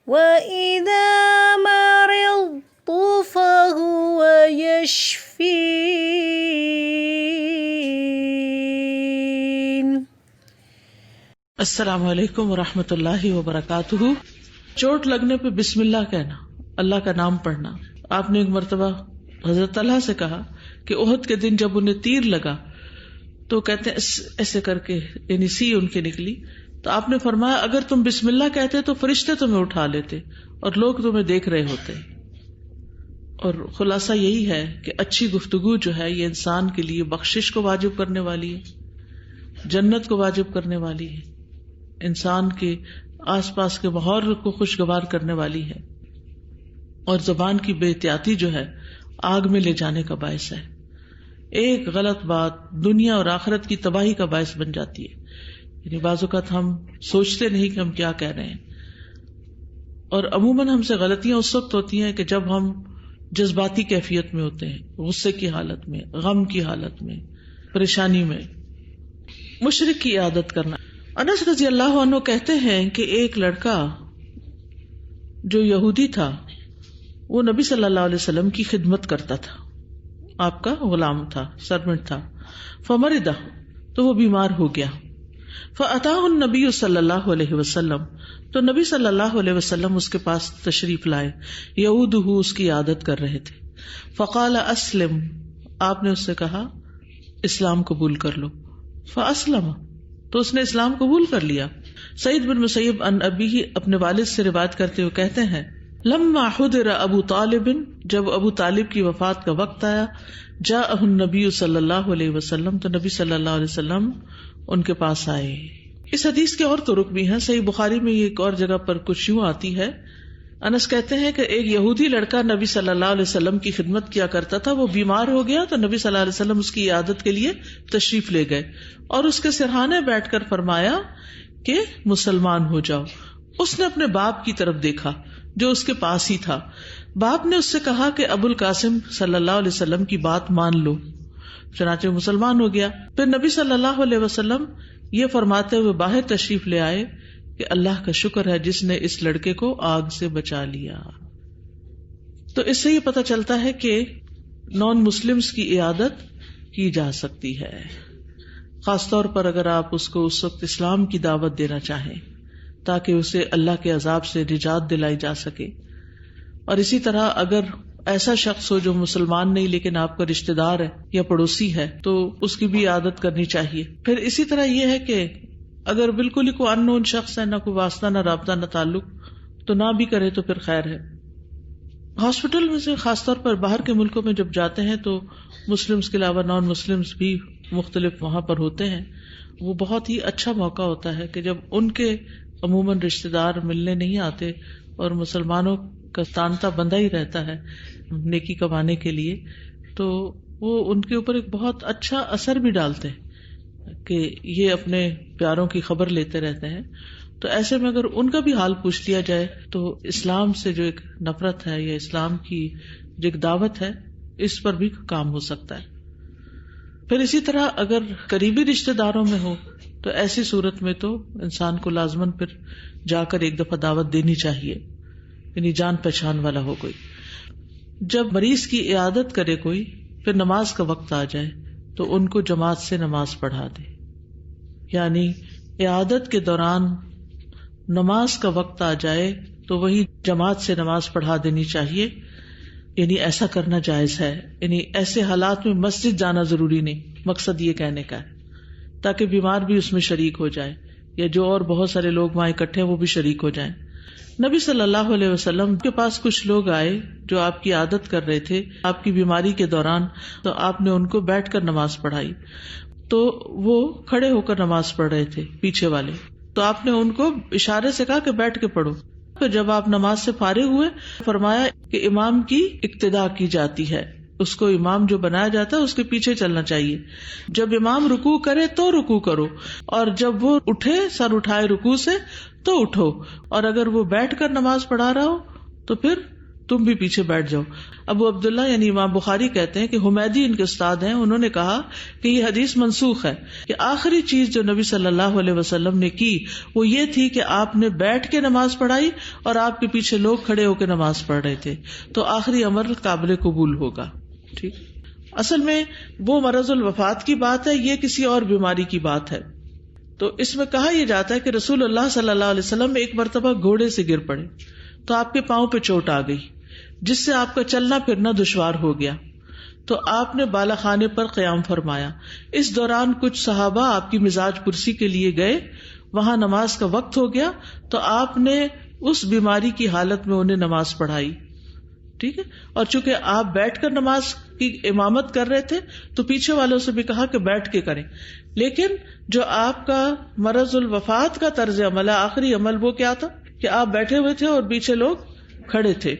وَإِذَا مَرِضْتُ فَهُوَ يَشْفِينِ. السلام علیکم ورحمۃ اللہ وبرکاتہ. چوٹ لگنے پہ بسم اللہ کہنا، اللہ کا نام پڑھنا. آپ نے ایک مرتبہ حضرت طلحہ سے کہا کہ احد کے دن جب انہیں تیر لگا تو کہتے ہیں ایسے کر کے یعنی سی ان کی نکلی، تو آپ نے فرمایا اگر تم بسم اللہ کہتے تو فرشتے تمہیں اٹھا لیتے اور لوگ تمہیں دیکھ رہے ہوتے. اور خلاصہ یہی ہے کہ اچھی گفتگو جو ہے یہ انسان کے لیے بخشش کو واجب کرنے والی ہے، جنت کو واجب کرنے والی ہے، انسان کے آس پاس کے ماحول کو خوشگوار کرنے والی ہے، اور زبان کی بے احتیاطی جو ہے آگ میں لے جانے کا باعث ہے. ایک غلط بات دنیا اور آخرت کی تباہی کا باعث بن جاتی ہے. یعنی بعض اوقات ہم سوچتے نہیں کہ ہم کیا کہہ رہے ہیں، اور عموماً ہم سے غلطیاں اس وقت ہوتی ہیں کہ جب ہم جذباتی کیفیت میں ہوتے ہیں، غصے کی حالت میں، غم کی حالت میں، پریشانی میں. مشرک کی عادت کرنا. انس رضی اللہ عنہ کہتے ہیں کہ ایک لڑکا جو یہودی تھا وہ نبی صلی اللہ علیہ وسلم کی خدمت کرتا تھا، آپ کا غلام تھا، سرونٹ تھا. فمرض، تو وہ بیمار ہو گیا. فأتاه النبی صلی اللہ علیہ وسلم، تو نبی صلی اللہ علیہ وسلم اس کے پاس تشریف لائے. یعودہ، اس کی عادت کر رہے تھے. فقال اسلم، آپ نے اس سے کہا اسلام قبول کر لو. فاسلم، تو اس نے اسلام قبول کر لیا. سعید بن مسیب عن ابیہ، اپنے والد سے روایت کرتے ہوئے کہتے ہیں لما حضر ابو طالب، جب ابو طالب کی وفات کا وقت آیا، جاءہ النبی صلی اللہ علیہ وسلم، تو نبی صلی اللہ علیہ وسلم ان کے پاس آئے. اس حدیث کے اور طرق بھی ہیں. صحیح بخاری میں یہ ایک اور جگہ پر کچھ یوں آتی ہے. انس کہتے ہیں کہ ایک یہودی لڑکا نبی صلی اللہ علیہ وسلم کی خدمت کیا کرتا تھا، وہ بیمار ہو گیا تو نبی صلی اللہ علیہ وسلم اس کی عیادت کے لیے تشریف لے گئے اور اس کے سرہانے بیٹھ کر فرمایا کہ مسلمان ہو جاؤ. اس نے اپنے باپ کی طرف دیکھا جو اس کے پاس ہی تھا. باپ نے اس سے کہا کہ ابو القاسم صلی اللہ علیہ وسلم کی بات مان لو. چنانچہ مسلمان ہو گیا. پھر نبی صلی اللہ علیہ وسلم یہ فرماتے ہوئے باہر تشریف لے آئے کہ اللہ کا شکر ہے جس نے اس لڑکے کو آگ سے بچا لیا. تو اس سے یہ پتہ چلتا ہے کہ نان مسلمز کی عیادت کی جا سکتی ہے، خاص طور پر اگر آپ اس کو اس وقت اسلام کی دعوت دینا چاہیں تاکہ اسے اللہ کے عذاب سے نجات دلائی جا سکے. اور اسی طرح اگر ایسا شخص ہو جو مسلمان نہیں لیکن آپ کا رشتہ دار ہے یا پڑوسی ہے تو اس کی بھی عادت کرنی چاہیے. پھر اسی طرح یہ ہے کہ اگر بالکل ہی کوئی ان نون شخص ہے، نہ کوئی واسطہ، نہ رابطہ، نہ تعلق، تو نہ بھی کرے تو پھر خیر ہے. ہاسپٹل میں سے خاص طور پر باہر کے ملکوں میں جب جاتے ہیں تو مسلمز کے علاوہ نان مسلمز بھی مختلف وہاں پر ہوتے ہیں. وہ بہت ہی اچھا موقع ہوتا ہے کہ جب ان کے عموماً رشتہ دار ملنے نہیں آتے اور مسلمانوں کا تانتا بندہ ہی رہتا ہے نیکی کمانے کے لیے، تو وہ ان کے اوپر ایک بہت اچھا اثر بھی ڈالتے ہیں کہ یہ اپنے پیاروں کی خبر لیتے رہتے ہیں. تو ایسے میں اگر ان کا بھی حال پوچھ لیا جائے تو اسلام سے جو ایک نفرت ہے یا اسلام کی جو ایک دعوت ہے اس پر بھی کام ہو سکتا ہے. پھر اسی طرح اگر قریبی رشتہ داروں میں ہو تو ایسی صورت میں تو انسان کو لازماً پھر جا کر ایک دفعہ دعوت دینی چاہیے، یعنی جان پہچان والا ہو کوئی. جب مریض کی عیادت کرے کوئی، پھر نماز کا وقت آ جائے تو ان کو جماعت سے نماز پڑھا دے. یعنی عیادت کے دوران نماز کا وقت آ جائے تو وہی جماعت سے نماز پڑھا دینی چاہیے. یعنی ایسا کرنا جائز ہے. یعنی ایسے حالات میں مسجد جانا ضروری نہیں، مقصد یہ کہنے کا ہے تاکہ بیمار بھی اس میں شریک ہو جائے یا جو اور بہت سارے لوگ وہاں اکٹھے ہیں وہ بھی شریک ہو جائیں. نبی صلی اللہ علیہ وسلم کے پاس کچھ لوگ آئے جو آپ کی عادت کر رہے تھے آپ کی بیماری کے دوران، تو آپ نے ان کو بیٹھ کر نماز پڑھائی. تو وہ کھڑے ہو کر نماز پڑھ رہے تھے پیچھے والے، تو آپ نے ان کو اشارے سے کہا کہ بیٹھ کے پڑھو. پھر جب آپ نماز سے فارغ ہوئے فرمایا کہ امام کی اقتداء کی جاتی ہے، اس کو امام جو بنایا جاتا ہے اس کے پیچھے چلنا چاہیے. جب امام رکوع کرے تو رکوع کرو، اور جب وہ اٹھے سر اٹھائے رکوع سے تو اٹھو، اور اگر وہ بیٹھ کر نماز پڑھا رہا ہو تو پھر تم بھی پیچھے بیٹھ جاؤ. ابو عبداللہ یعنی امام بخاری کہتے ہیں کہ حمیدی ان کے استاد ہیں, انہوں نے کہا کہ یہ حدیث منسوخ ہے, کہ آخری چیز جو نبی صلی اللہ علیہ وسلم نے کی وہ یہ تھی کہ آپ نے بیٹھ کے نماز پڑھائی اور آپ کے پیچھے لوگ کھڑے ہو کے نماز پڑھ رہے تھے, تو آخری امر قابل قبول ہوگا. ٹھیک, اصل میں وہ مرض الوفات کی بات ہے, یہ کسی اور بیماری کی بات ہے. تو اس میں کہا یہ جاتا ہے کہ رسول اللہ صلی اللہ علیہ وسلم ایک مرتبہ گھوڑے سے گر پڑے تو آپ کے پاؤں پہ چوٹ آ گئی, جس سے آپ کا چلنا پھرنا دشوار ہو گیا, تو آپ نے بالا خانے پر قیام فرمایا. اس دوران کچھ صحابہ آپ کی مزاج پرسی کے لیے گئے, وہاں نماز کا وقت ہو گیا تو آپ نے اس بیماری کی حالت میں انہیں نماز پڑھائی. ٹھیک ہے, اور چونکہ آپ بیٹھ کر نماز کی امامت کر رہے تھے تو پیچھے والوں سے بھی کہا کہ بیٹھ کے کریں, لیکن جو آپ کا مرض الوفات کا طرز عمل ہے, آخری عمل, وہ کیا تھا کہ آپ بیٹھے ہوئے تھے اور پیچھے لوگ کھڑے تھے.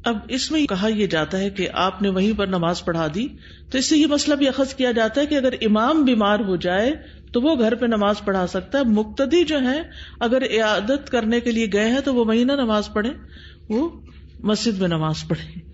اب اس میں کہا یہ جاتا ہے کہ آپ نے وہیں پر نماز پڑھا دی, تو اس سے یہ مسئلہ بھی اخذ کیا جاتا ہے کہ اگر امام بیمار ہو جائے تو وہ گھر پہ نماز پڑھا سکتا ہے. مقتدی جو ہیں اگر عیادت کرنے کے لیے گئے ہیں تو وہ وہیں نہ نماز پڑھیں, وہ مسجد میں نماز پڑھیں.